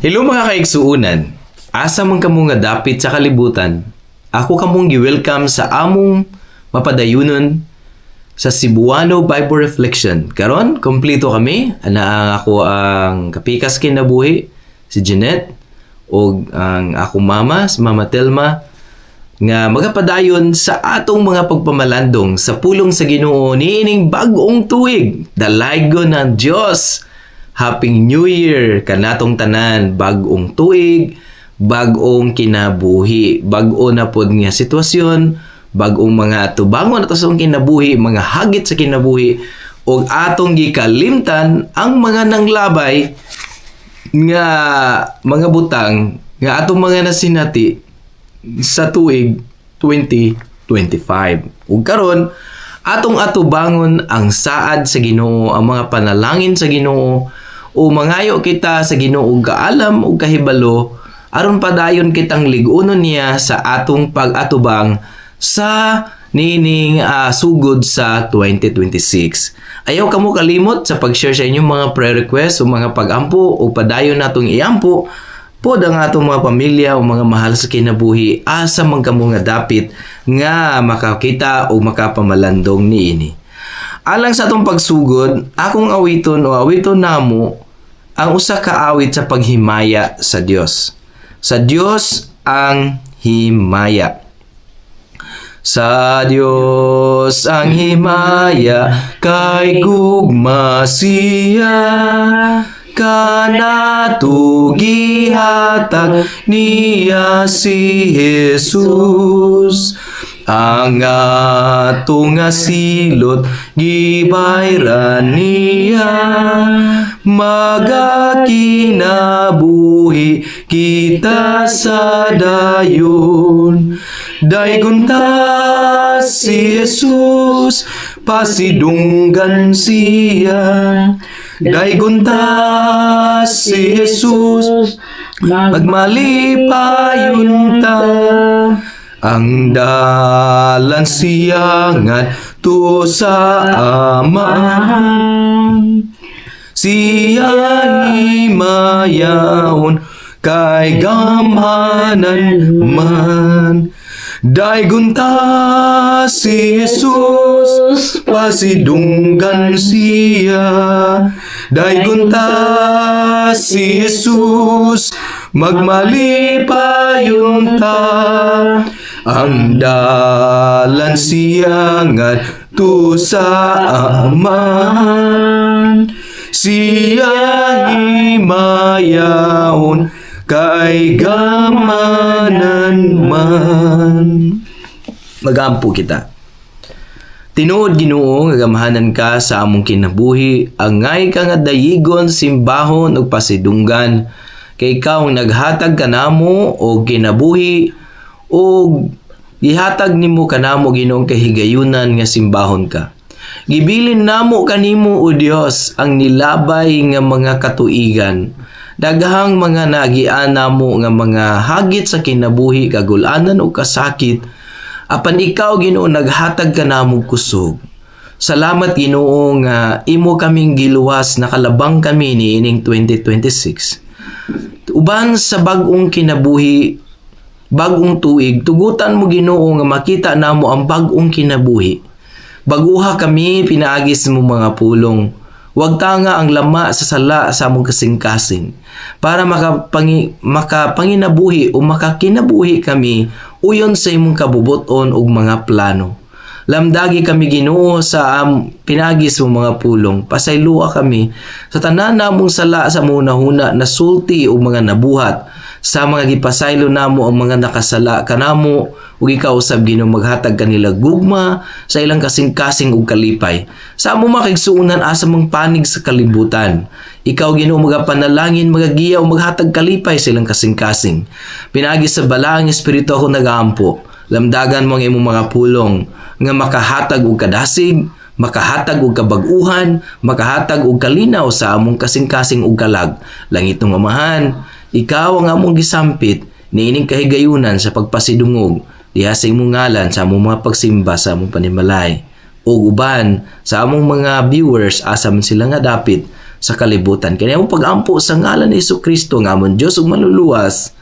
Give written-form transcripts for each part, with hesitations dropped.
Hello mga kaigsuunan. Asa man kamo nga dapit sa kalibutan. Ako kamong gi-welcome sa among mapadayunon sa Cebuano Bible Reflection. Karon, kompleto kami. Ana ako ang kapikas kinabuhi, si Jeanette, o ang akong mama, si Mama Telma, nga magapadayon sa atong mga pagpamalandong sa pulong sa Ginoo niining bag-ong tuig. Dalaygon ng Dios. Happy New Year kanatong tanan, bag-ong tuig, bag-ong kinabuhi, bag-o na pod nga sitwasyon, bag-ong mga tubangon ato sa kinabuhi, mga hagit sa kinabuhi, ug atong gikalimtan ang mga nanglabay nga mga butang nga atong mga nasinati sa tuig 2025. Ug karon atong atubangon ang saad sa Ginoo, ang mga panalangin sa Ginoo, o mangayo kita sa Ginoo og kaalam ug kahibalo aron padayon kitang lig-unon niya sa atong pag-atubang sa nining sugod sa 2026. Ayaw kamo kalimot sa pag-share sa inyong mga prayer request o mga pag-ampo o padayon natong iampo pod ang atong mga pamilya o mga mahal sa kinabuhi asa man kamo nga dapit nga makakita o makapamalandong niini. Alang sa atong pagsugod, akong awiton o awiton namo ang usa ka awit sa paghimaya sa Dios. Sa Dios ang himaya. Sa Dios ang himaya kay gugma siya, kanato gihatag niya si Jesus. Ang atong silot gibayran niya, magakinabuhi kita sa dayon. Daygon ta si Jesus, pasidunggan siya. Daygon ta si Jesus, magmalipayon ta. Ang dalan siya ngadto sa Amahan, siya himayahon kay gamhanan man. Daygon ta si Jesus, pasidunggan siya. Daygon ta si Jesus, magmalipayon ta. Ang dalan siya ngadto sa Amahan, siya himayahon kay gamanan man. Magampo kita. Tinuod Ginoo nga gamahanan ka sa among kinabuhi, angay ka nga dayigon, simbahon ug pasidunggan, kay ikaw naghatag kanamo og kinabuhi ug gihatag nimo kanamo Ginoong kahigayunan nga simbahon ka. Gibilin namo kanimo o Dios ang nilabay nga mga katuigan, daghang mga nagian namo nga mga hagit sa kinabuhi, kagulanan o kasakit, apan ikaw Ginoo naghatag kanamo kusog. Salamat Ginoo nga imo kaming giluwas, nakalabang kami niining 2026. Uban sa bag-ong kinabuhi, bag-ong tuig, tugutan mo Ginoo nga makita namo ang bag-ong kinabuhi. Baguha kami pinaagis mo mga pulong. Huwag tanga ang lama sa sala sa among kasing-kasing para makapanginabuhi o makakinabuhi kami uyon sa imong kabubuton ug mga plano. Lamdagi kami Ginoo sa pinagis mo mga pulong. Pasaylua kami sa tanan namong sala sa munahuna na sulti o mga nabuhat, sa mga gipasaylo namo ang mga nakasala kanamo ug ikaw usab Ginoo maghatag kanila gugma sa ilang kasing-kasing ug kalipay. Sa amo makigsuunan asa mang panig sa kalibutan, ikaw Ginoo magapanalangin, magagiya ug maghatag kalipay sa ilang kasing-kasing. Pinagi sa balaang espiritu ako nagaampo. Lamdagan mo ang imong mga pulong nga makahatag og kadasig, makahatag og kabag-uhan, makahatag og kalinaw sa among kasing-kasing ug kalag. Langitong Amahan, ikaw ang among gisampit niining kahigayunan sa pagpasidungog diha sa imong ngalan sa among mga pagsimba sa among panimalay. O uban sa among mga viewers asa man sila nga dapit sa kalibutan. Kaya mo pagampo sa ngalan ni Jesucristo nga amon Dios ug manluluwas.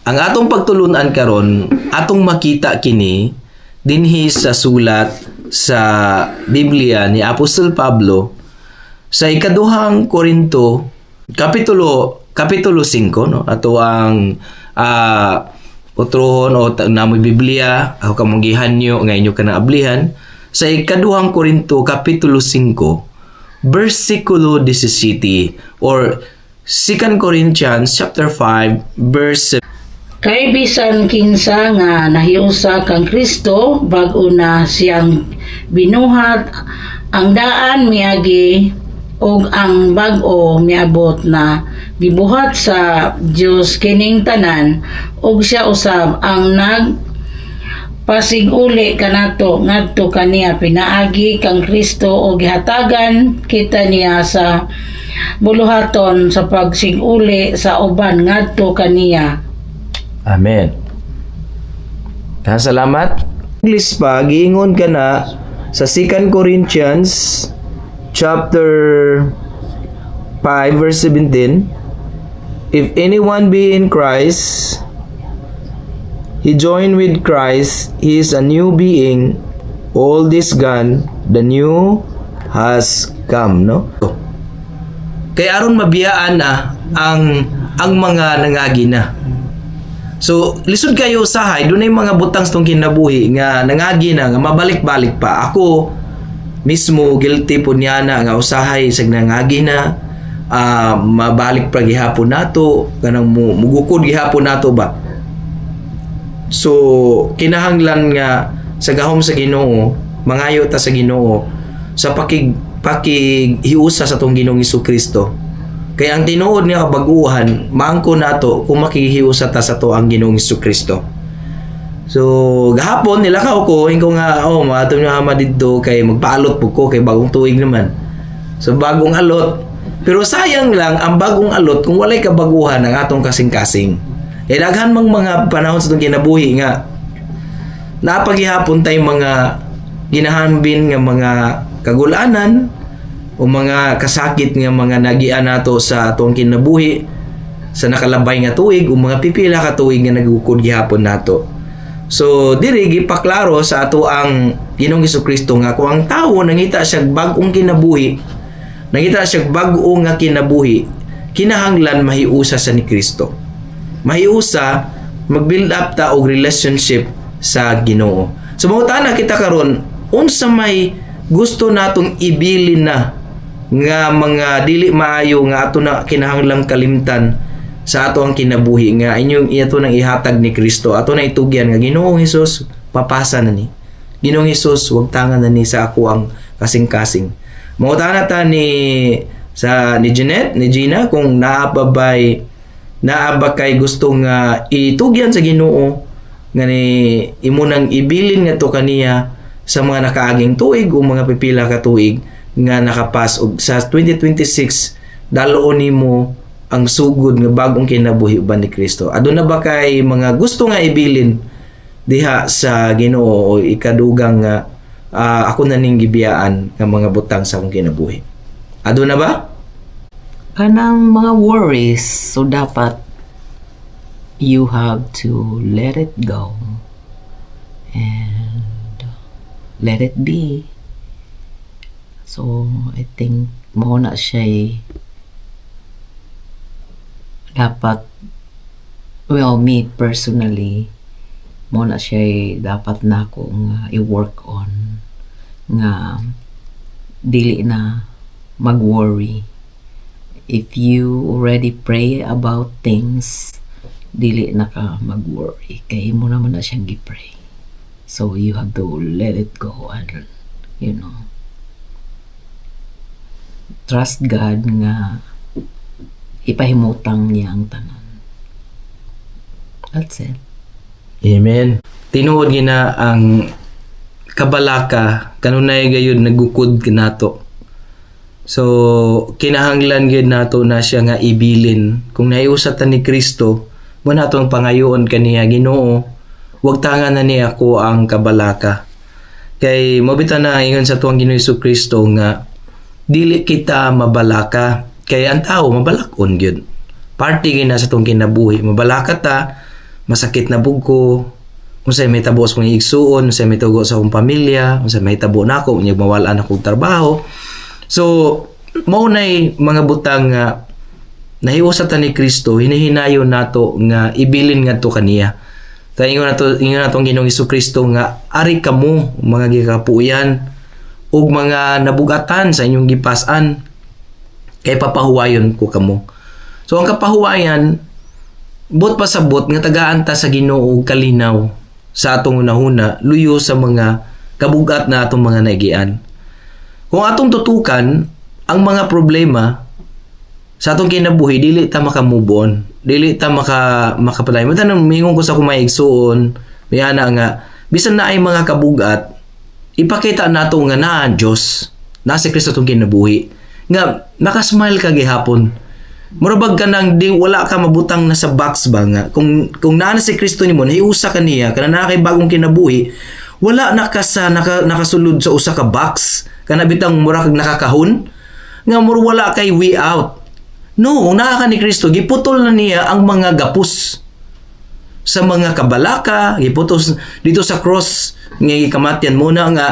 Ang atong pagtulunan karon, atong makita kini dinhi sa sulat sa Biblia ni Apostol Pablo sa ikaduhang Korinto kapitulo 5, no, ato ang utrohon o namoy Biblia ako kamong gihanyo nga inyo kanang ablihan sa ikaduhang Korinto kapitulo 5 versikulo 17 or 2 Corinthians chapter 5 verse 7. Kay bisan kinsa nga nahiusa kang Kristo bag-o na siyang binuhat, ang daan miagi ug ang bag-o miabot na gibuhat sa Dios kining tanan, ug siya usab ang pasiguli kanato ngadto kaniya pinaagi kang Kristo ug gihatagan kita niya sa buluhaton sa pagsiguli sa uban ngadto kaniya. Amen. Salamat. English pa, giingon ka na sa 2 Corinthians chapter 5 verse 17. If anyone be in Christ, he join with Christ, he is a new being. All this gone, the new has come, no? Kaya aron mabiyaan na ang mga nangagi na. So, lisod kayo usahay, doon ay mga butang sa itong kinabuhi nga nangagi na, nga mabalik-balik pa. Ako, mismo, guilty po niya na, nga usahay, sag nangagi na, mabalik pa gihapon nato, ganang mugukod gihapon nato ba? So, kinahanglan nga, sa gahom sa Ginoo, mangayo ta sa Ginoo, sa pakihiusa sa itong Ginoong Jesucristo. Kaya ang tinuod niya kabaguhan, maangko nato kung makihiusa ta sa to ang Ginoong Jesucristo. So, gahapon nilakaw ko, ko nga, maato niya ama dito kay magpaalot po ko kay bagong tuig naman. So, bagong alot. Pero sayang lang, ang bagong alot, kung walay kabaguhan ang atong kasing-kasing. Eh, daghan mang mga panahon sa itong kinabuhi nga, napaghihapon tayo mga ginahambin nga mga kagulanan, o mga kasakit nga mga nagian nato sa atong kinabuhi sa nakalabay nga tuig o mga pipila ka tuig nga nagukod gihapon nato. So diri gipaklaro sa ato ang Ginoong Jesucristo nga kung ang tawo nangita siya bag-ong kinabuhi, nangita siya bag-o nga kinabuhi, kinahanglan mahiusa sa ni Kristo. Mahiusa mag-build up ta og relationship sa Ginoo. So mangutana kita karon, unsa may gusto natong ibilin na nga mga dili maayo nga ato na kinahanglang kalimtan sa ato ang kinabuhi nga inyong iato nang ihatag ni Kristo, ato na itugyan nga Ginoong Hesus papasa na ni. Ginoong Hesus wag tangan na ni sa ako ang kasing-kasing. Mangutana ta ni Jeanette, ni Gina kung naaba kay gusto nga itugyan sa Ginoo nga ni imo nang ibilin nga to kaniya sa mga nakaaging tuig o mga pipila ka tuig nga nakapas og sa 2026 daloon nimo ang sugod nga bagong kinabuhi uban ni Kristo. Aduna ba kay mga gusto nga ibilin diha sa Ginoo o ikadugang nga ako na ning gibiyaan nga mga butang sa akong kinabuhi? Aduna ba? Kanang mga worries, so dapat you have to let it go and let it be. So, I think mo na siya dapat, well, me personally, mo na siya dapat na ako nga i-work on nga dili na mag-worry. If you already pray about things, dili na ka mag-worry. Kaya mo naman na siyang gi-pray. So, you have to let it go and, trust God nga ipahimutang niya ang tanan. That's it. Amen. Tinuod gina ang kabalaka kanunay gayud nagukod kinato. So kinahanglan gyud nato na siya nga ibilin kung nahiusa ta ni Kristo mo natong pangayoon kaniya Ginoo wag tangan na niya ako ang kabalaka. Kay mobita na ingon sa tuang Ginoo Jesucristo nga dili kita mabalaka. Kaya ang tao mabalakon gyud. Party gyud na sa tong kinabuhi. Mabalaka ta, masakit na bugko, unsay may tabo sa kong igsuon, unsay may tugo sa akong pamilya, unsay may tabo nako unya mawalan akong trabaho. So mao nay mga butang nga nahiusa ta ni Kristo, hinahinayon nato nga ibilin ngadto kaniya. Ta ingon nato ang Ginoong Hesukristo nga ari kamo mga gikapuyan ug mga nabugatan sa inyong gipas-an kay papahuwayon ko kamo. So ang kapahuwayan bot pasabot nga tagaan ta sa Ginoo og kalinaw sa atong unahuna luyo sa mga kabugat na atong mga naigian. Kung atong tutukan ang mga problema sa atong kinabuhi, dili ta maka-move on. Dili ta makapalay. Matanong, mingon ko sa kumay igsuon, may ana nga, bisan na ay mga kabugat, ipakita nato nga na Diyos, na si Kristo itong kinabuhi. Nga, nakasmile ka gihapon. Murabag ka nang wala ka mabutang na sa box ba nga. Kung naa na si Kristo ni mo, nahiusa ka niya, kana na kay bagong kinabuhi, wala nakasulod sa usa ka box, kana bitang mura kag nakakahon, nga mura wala kay way out. No, kung naa ka ni Kristo, giputol na niya ang mga gapos sa mga kabalaka, giputol dito sa cross, nga gikamatian mo na nga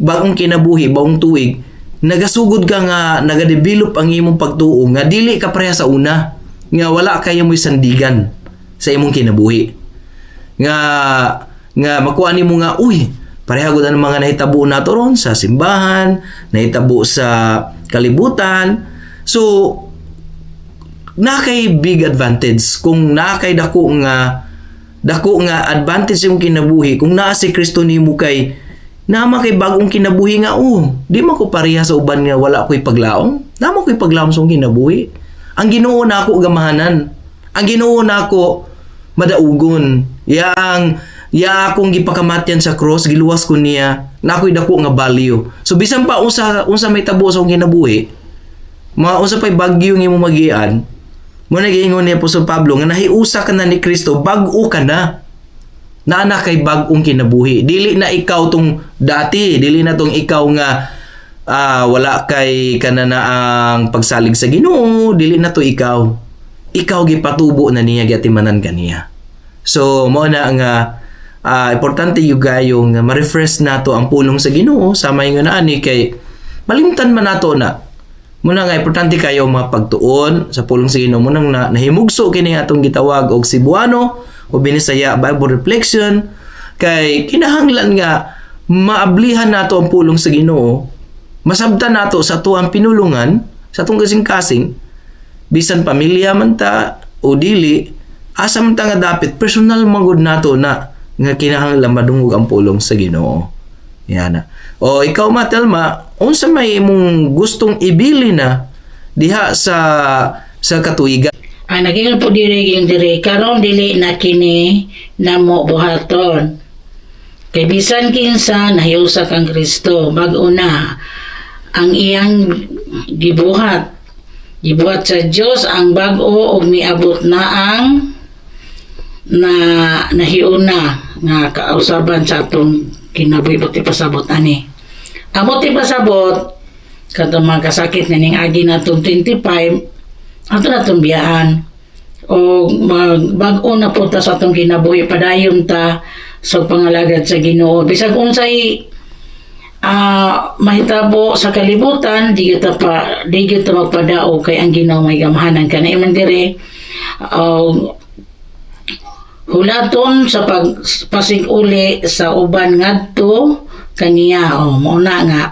bagong kinabuhi, bagong tuig, nagasugod ka nga, nagadevelop ang imong pagtuo, nga dili ka pareha sa una, nga wala kayo mo'y sandigan sa imong kinabuhi. Nga makuha ni mo nga, uy, pareha gud ang mga nahitabo nato ron sa simbahan, nahitabo sa kalibutan. So, na kay big advantage kung na kay dako nga advantage yung kinabuhi kung naa si Kristo nimo kay nama kay bagong kinabuhi nga di man ko pareha sa uban nga wala ko'y paglaom, nama ko'y paglaom sa kinabuhi. Ang Ginoo nako gamahanan, ang Ginoo nako madaugon, akong gipakamatyan sa cross, giluwas ko niya, nako'y dako nga value. So bisan pa unsa may tabo sa kinabuhi, unsa pa'y bagyo nga imong magian, mo nagiingon ni Apostol Pablo nga nahiusa ka na ni Kristo, bag-o ka na. Naana kay bag-ong kinabuhi. Dili na ikaw tong dati, dili na tong ikaw nga wala kay kananaang pagsalig sa Ginoo, dili na to ikaw. Ikaw gipatubo na niya gatimanan kaniya. So mo na nga importante yung gayong ma-refresh nato ang pulong sa Ginoo sama nga naani kay malimtan man nato na muna nga importante kayo mga pagtuon sa pulong sa Ginoo muna na nahimugso kini atong gitawag og Cebuano o Binisaya Bible Reflection kay kinahanglan nga maablihan nato ang pulong sa Ginoo, masabtan nato sa tuang pinulungan sa atong kasing-kasing bisan pamilya man ta o dili asa man ta nga dapat personal magud nato na nga kinahanglan madungog ang pulong sa Ginoo. Yan na. O ikaw Matelma, unsa may imong gustong ibili na diha sa katuigan? Naging po diri karon dili na kini namo buhaton. Kay bisan kinsa nahiusa kang Kristo, bag-o na ang iyang gibuhat sa Dios ang bag-o ug miabot na ang nahiuna nga kausaban sa atong kinabuhi pati pasabot ani. Amo ti pasabot katong mga kasakit na ning agi natong 25 ato natong biyaan o bag-o na po ta sa atong kinabuhi padayon ta sa pangalagad sa Ginoo bisag unsay mahitabo sa kalibutan di kita magpadao kay ang Ginoo may gamhanan kana man dire hulaton sa pasig-uli sa uban ngadto kaniya mo na nga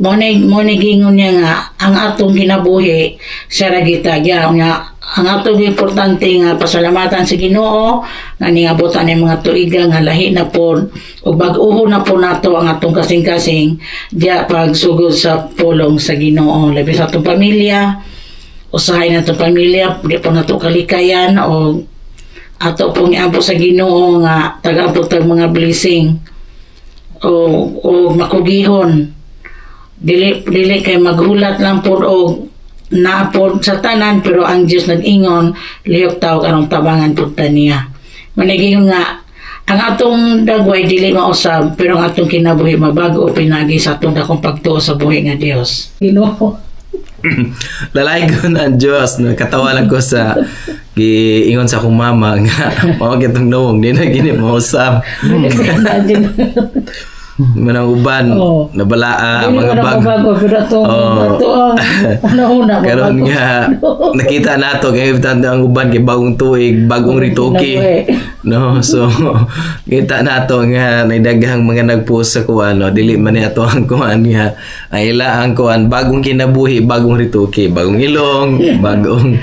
mo gingon niya nga ang atong kinabuhi sa ragitagya nga ang atong importante nga pasalamatan sa Ginoo nga ningabutan ng mga tuiga nga lahi na po o bag-uho na po nato ang atong kasing-kasing diya pagsugod sa pulong sa Ginoo labi sa atong pamilya usahay na atong pamilya di po nato kalikayan o ato pong iampo sa Ginoo nga taga-ampot tag mga blessing o makugihon dili kay maghulat lang po o naapod sa tanan pero ang Dios nag-ingon lihok tao karong tabangan pud ta niya. Maniging nga Ang atong dagway dili mausab, pero ang atong kinabuhi mabago pinagi sa atong dakong pagtuo sa buhi nga Dios. Ginoo. Lalay ko na ang Diyos. Katawalan ko sa giingon sa akong mama nga mao kitong noong di na gini mausab. Manang uban Oo. nabalaa Dili mga man bag. ako bago, pero atong una Karon nga nakita nato kay ang uban kay bagong tuig, bagong ritoki. No, so kita nato nga naidaghang mga nagpost sa kuan no, dili man ni ato ang kuan nga ay ila ang kuan bagong kinabuhi, bagong ritoki, bagong ilong, bagong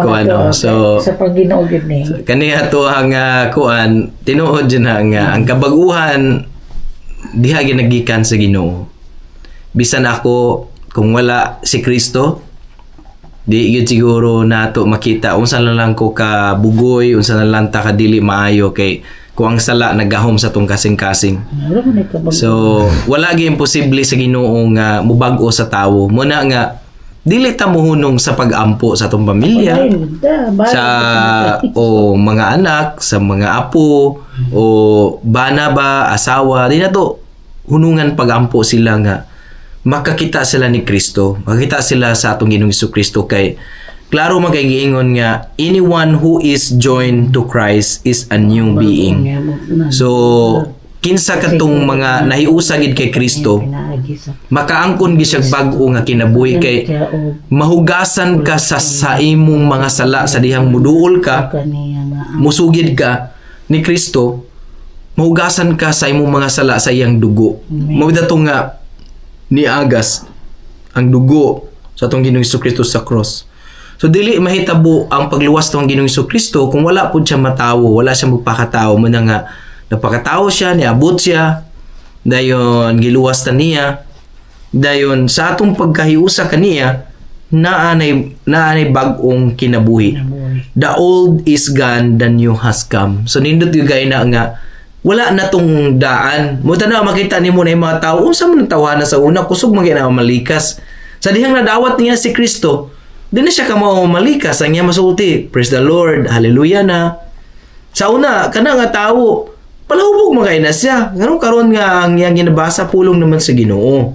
kuan no. So sa Panginoon gyud ni. kani ato ang kuan tinuod dyan na nga ang kabaguhan diha ginagikan sa Ginoo. Bisan ako kung wala si Kristo, di gyud siguro nato makita unsa na lang ko ka bugoy, unsa na lang ta ka dili maayo kay kung ang sala nagahom sa tong kasing-kasing. Ano man ikaw So wala gyud imposible sa Ginoo nga mubag-o sa tawo. Muna nga dili ta mohunong sa pag-ampo sa tong pamilya, sa o mga anak, sa mga apo o bana ba, asawa, di na to hunungan pagampo sila nga makakita sila ni Kristo, makakita sila sa atong Ginoong Jesucristo kay klaro man kay giingon nga anyone who is joined to Christ is a new being. So kinsa katong mga nahiusa gid kay Kristo makaangkon gi siya bag-o nga kinabuhi kay mahugasan ka sa imong mga sala sa dihang muduol ka, musugid ka ni Kristo, mahugasan ka sa imong mga sala sa iyang dugo. Mao dato nga niagas ang dugo sa atong Ginoong Jesucristo sa cross. So dili mahitabo ang pagluwas tong Ginoong Jesucristo kung wala pud siya matawo, wala siya magpakatawo mo na nga napakatawo siya, niabot siya, dayon giluwas ta niya, dayon sa atong pagkahiusa kaniya naanay bag-ong kinabuhi. The old is gone, the new has come. So nindot yung gaya na nga wala na tong daan. Muta na makita nimo na yung mga tao unsa man tawhana sa una kusog man na malikas. Sa dihang nadawat niya si Kristo, di na siya ka mao malikas ang iya masulti. Praise the Lord, hallelujah na. Sa una kana nga tawo palahubog man kay na siya. Ngaron karon nga ang iyang ginabasa pulong naman sa Ginoo.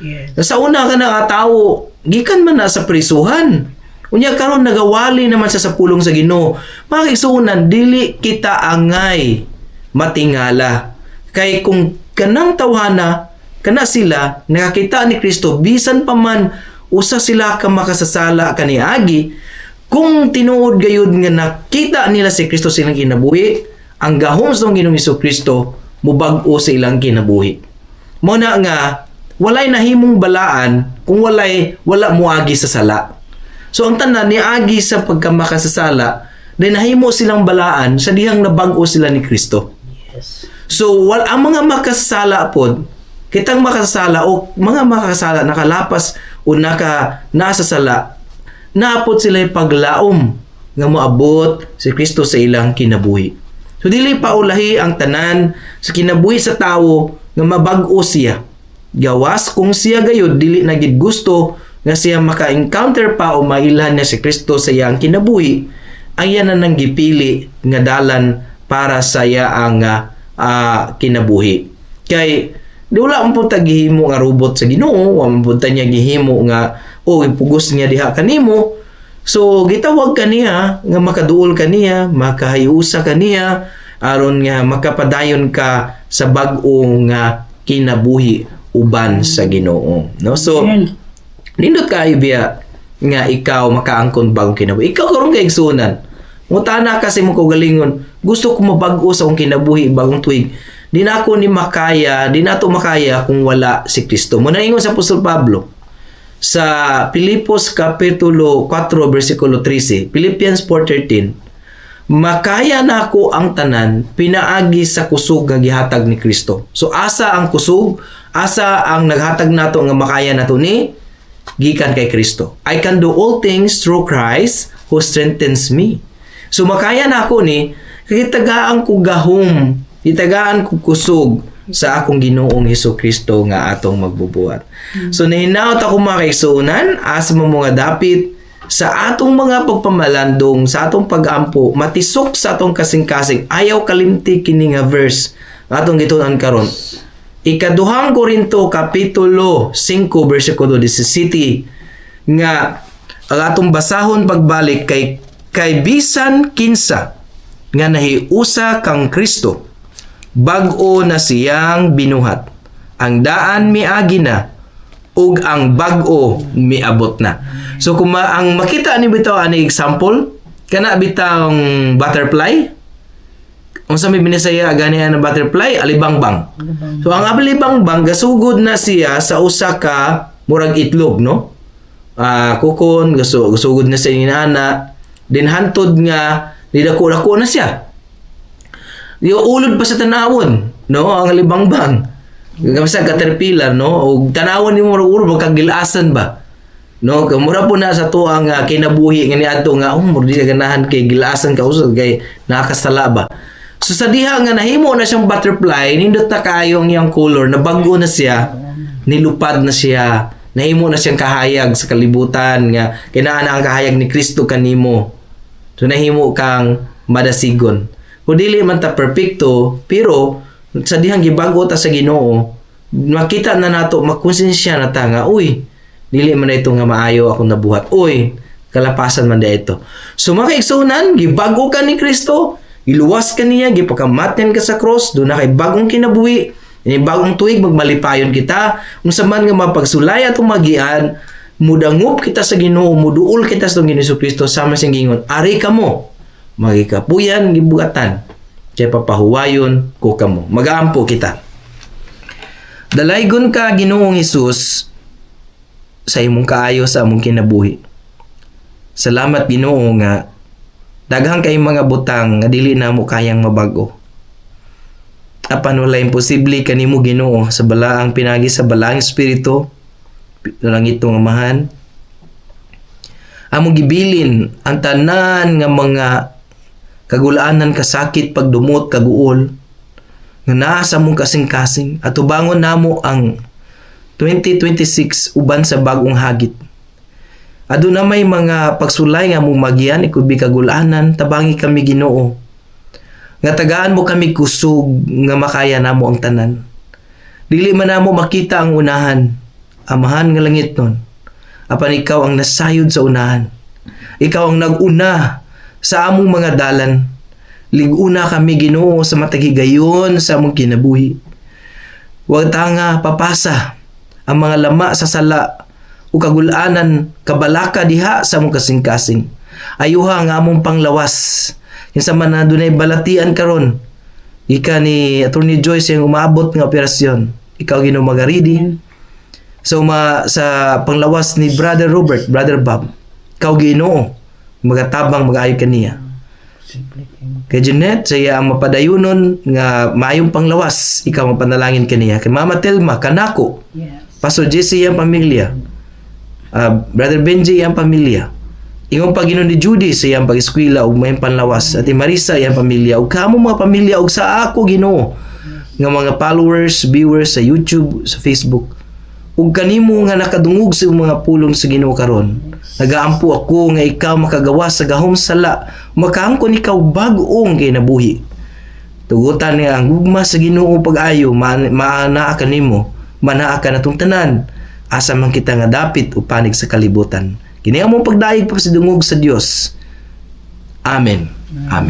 Yes. Sa una ka na tawo, gikan man na sa prisuhan. Unya karon nagawali naman siya sa pulong sa Ginoo. Mga kaigsuonan, dili kita angay matingala. Kay kung kanang tawhana, kana sila nakakita ni Kristo, bisan pa man usa sila ka makasasala kaniagi, kung tinuod gayud nga nakita nila si Kristo silang kinabuhi, ang gahom sa Ginoong Jesucristo mubag-o sa ilang kinabuhi. Mo na nga walay nahimong balaan kung wala muagi sa sala. So ang tanan ni agi sa pagkamakasasala, dahil nahimo silang balaan sa dihang nabag-o sila ni Kristo. Yes. So ang mga makasasala pod, kitang makasasala o mga makasasala nakalapas o nasa sala, naapot sila paglaom nga moabot si Kristo sa ilang kinabuhi. So dili paulahi ang tanan sa kinabuhi sa tawo nga mabag-o siya. Gawas kung siya gayud dili na gid gusto nga siya maka-encounter pa o mailhan niya si Kristo sa iyang kinabuhi, ang yan na nang gipili nga dalan para sa iyang kinabuhi. Kay di wala man pud gihimo nga robot sa Ginoo, wa man pud niya gihimo nga ipugos niya diha kanimo. So gitawag kaniya nga makaduol kaniya, makahiusa kaniya aron nga makapadayon ka sa bag-o nga kinabuhi uban sa Ginoo. No? So nindot kayo biya nga ikaw makaangkon bagong kinabuhi. Ikaw karon kay igsunan. Mutana kasi mo ko galingon, gusto ko mabag-o sa akong kinabuhi bagong tuig. Di na ako makaya kung wala si Kristo. Muna ingon sa Apostol Pablo sa Pilipos Kapitulo 4 versikulo 13, Philippians 4:13, makaya na ako ang tanan pinaagi sa kusog nga gihatag ni Kristo. So asa ang kusog, asa ang naghatag nato nga makaya nato ni gikan kay Kristo. I can do all things through Christ who strengthens me. So makaya na ako ni kitagaan ko gahom, kitagaan ko kusog sa akong Ginoong Hesukristo nga atong magbubuhat. So nahinaot ako mga kaigsuonan, asa mo mga dapit sa atong mga pagpamalandong, sa atong pag-ampo, matisok sa atong kasing-kasing, ayaw kalimti kini nga verse atong gitunan karon. Ikaduhang Korinto kapitulo 5 bersikulo 17 nga ang atong basahon pagbalik kay bisan kinsa nga nahiusa kang Kristo, bag-o na siyang binuhat. Ang daan miagi na ug ang bag-o miabot na. So kung ang makita ni bitaw ani example kana bitang butterfly, unsa may binisaya gani ang butterfly, alibangbang. So ang alibangbang gasugod na siya sa usa ka murag itlog, no? Kukon gasugod na sa inana, din hantod nga didako-dako na siya. Di ulod pa sa tanawon, no? Ang alibangbang. Gamsa caterpillar, no? O tanawon ni mo murag kagilasan ba? No, mura po na sa to ang kinabuhi nga niadto nga murdi ganahan kay gilasan ka usod kay nakakasala ba. So sa diha nga nahimo na siyang butterfly, nindot na kaayo ang iyang color, nabago na siya, nilupad na siya, nahimo na siyang kahayag sa kalibutan nga kinaan ang kahayag ni Kristo kanimo. So nahimo kang madasigon. Kung dili man ta perfecto, pero sa dihang gibago ta sa Ginoo, makita na nato, makonsensya na ta nga, uy, dili man na ito nga maayo akong nabuhat. Uy, kalapasan man da ito. So mga kaigsunan, gibago ka ni Kristo, iluwas ka niya, gipakamatyan ka sa cross, doon na kay bagong kinabuhi, ini bagong tuig, magmalipayon kita, kung man nga mapagsulay at umagian, mudangup kita sa Ginoo, muduol kita sa Ginoo Kristo, sama siyang gingon, ari ka mo, magikapuyan, gibugatan, kaya papahuwayon ko kamo. Magaampo kita. Dalaygon ka, Ginoong Hesus, sa imong kaayo sa among kinabuhi. Salamat, Ginoo, nga daghang kay mga butang nga dili na mo kayang mabago. Apan wala imposible kanimo, Ginoo, sa balaang pinagi sa balaang espiritu, langitong Amahan. Among gibilin ang tanan nga mga kagulaanan, kasakit, pagdumot, kaguol nga naa sa mong kasing-kasing at ubangon namo ang 2026 uban sa bagong hagit. Aduna may mga pagsulay nga mong magian, ikubi kagulaanan, tabangi kami, Ginoo. Nga tagaan mo kami kusog nga makaya namo ang tanan. Dili man namo makita ang unahan, Amahan nga langit nun. Apan ikaw ang nasayod sa unahan. Ikaw ang nag-una sa among mga dalan. Liguna kami, Ginoo, sa matagigayon sa among kinabuhi. Huwag tanga papasa ang mga lama sa sala o kagulanan kabalaka diha sa among kasing-kasing. Ayuha nga among panglawas. Yung sa man na dunay balatian karon. Ika ni Attorney Joyce yung umabot nga operasyon. Ikaw, Ginoo, magaridi. So sa panglawas ni Brother Robert, Brother Bob, ikaw, Ginoo, magatabang mag-ayo kaniya. Kay Jeanette, saya ang mapadayunon nga mayong panglawas, ikaw mapanalangin kaniya. Kay Mama Telma, kanako, Pastor Jesse ang pamilya, Brother Benji ang pamilya, ingong Panginoon ni Judy sa iyang pag-eskwela ug mayong panlawas, at Marisa iyang pamilya, ug kamo mga pamilya, ug sa ako, Ginoo, nga mga followers, viewers sa YouTube, sa Facebook, ug kanimo nga nakadungog sa mga pulong sa Ginoo karon. Nagaampo ako nga ikaw makagawas sa gahom sala, makaangkon ikaw bag-ong kinabuhi. Tugutan nga ang gugma sa Ginoo pag-ayo, maanaa kanimo, manaa ka natong tanan, asa man kita nga dapit upanig sa kalibutan. Kini among pagdaig pa sa dungog sa Dios. Amen. Amen.